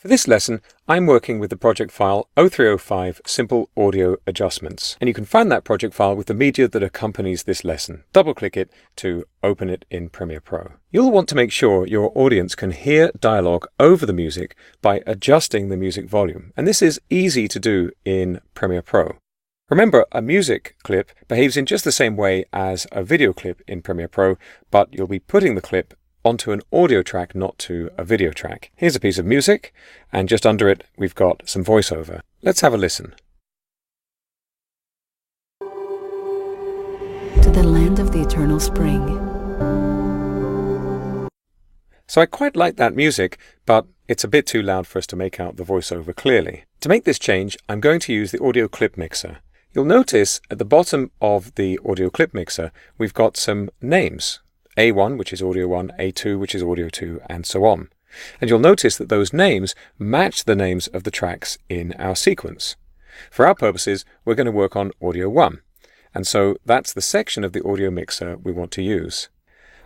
For this lesson, I'm working with the project file 0305 Simple Audio Adjustments, and you can find that project file with the media that accompanies this lesson. Double-click it to open it in Premiere Pro. You'll want to make sure your audience can hear dialogue over the music by adjusting the music volume, and this is easy to do in Premiere Pro. Remember, a music clip behaves in just the same way as a video clip in Premiere Pro, but you'll be putting the clip onto an audio track, not to a video track. Here's a piece of music, and just under it we've got some voiceover. Let's have a listen. To the land of the eternal spring. So I quite like that music, but it's a bit too loud for us to make out the voiceover clearly. To make this change, I'm going to use the audio clip mixer. You'll notice at the bottom of the audio clip mixer we've got some names. A1, which is audio 1, A2, which is audio 2, and so on. And you'll notice that those names match the names of the tracks in our sequence. For our purposes, we're going to work on audio 1, and so that's the section of the audio mixer we want to use.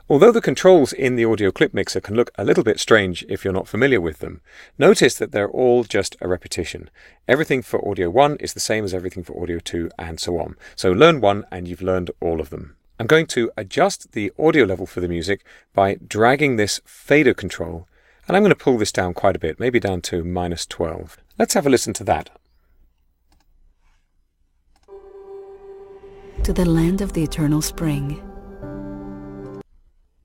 Although the controls in the audio clip mixer can look a little bit strange if you're not familiar with them, notice that they're all just a repetition. Everything for audio 1 is the same as everything for audio 2, and so on. So learn one and you've learned all of them. I'm going to adjust the audio level for the music by dragging this fader control, and I'm going to pull this down quite a bit, maybe down to -12. Let's have a listen to that. To the land of the eternal spring.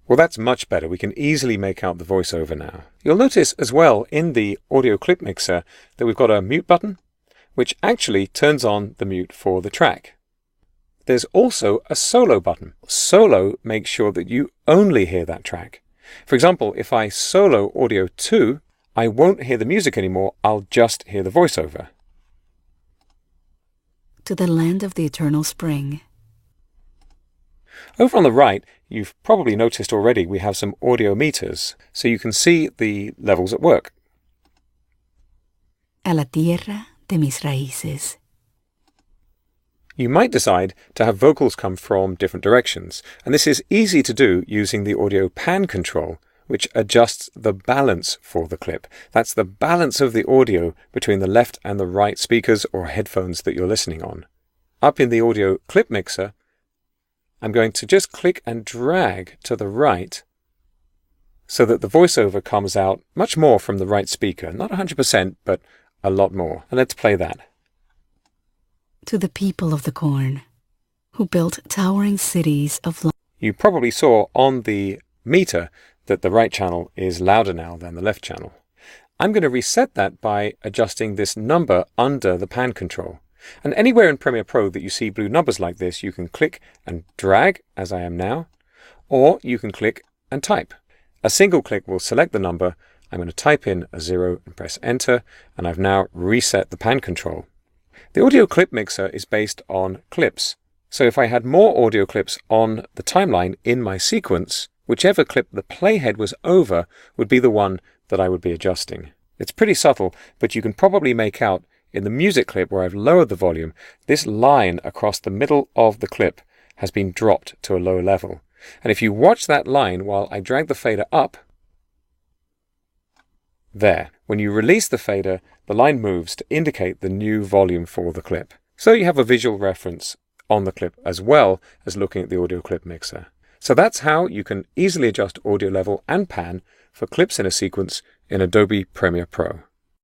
Well, that's much better. We can easily make out the voiceover now. You'll notice as well in the audio clip mixer that we've got a mute button, which actually turns on the mute for the track. There's also a solo button. Solo makes sure that you only hear that track. For example, if I solo audio 2, I won't hear the music anymore, I'll just hear the voiceover. To the land of the eternal spring. Over on the right, you've probably noticed already we have some audio meters, so you can see the levels at work. A la tierra de mis raíces. You might decide to have vocals come from different directions, and this is easy to do using the audio pan control, which adjusts the balance for the clip. That's the balance of the audio between the left and the right speakers or headphones that you're listening on. Up in the audio clip mixer, I'm going to just click and drag to the right so that the voiceover comes out much more from the right speaker. Not 100%, but a lot more. And let's play that. To the people of the corn, who built towering cities of light. You probably saw on the meter that the right channel is louder now than the left channel. I'm going to reset that by adjusting this number under the pan control. And anywhere in Premiere Pro that you see blue numbers like this, you can click and drag, as I am now, or you can click and type. A single click will select the number. I'm going to type in a 0 and press enter, and I've now reset the pan control. The audio clip mixer is based on clips. So if I had more audio clips on the timeline in my sequence, whichever clip the playhead was over would be the one that I would be adjusting. It's pretty subtle, but you can probably make out in the music clip where I've lowered the volume, this line across the middle of the clip has been dropped to a low level. And if you watch that line while I drag the fader up, there. When you release the fader, the line moves to indicate the new volume for the clip. So you have a visual reference on the clip as well as looking at the audio clip mixer. So that's how you can easily adjust audio level and pan for clips in a sequence in Adobe Premiere Pro.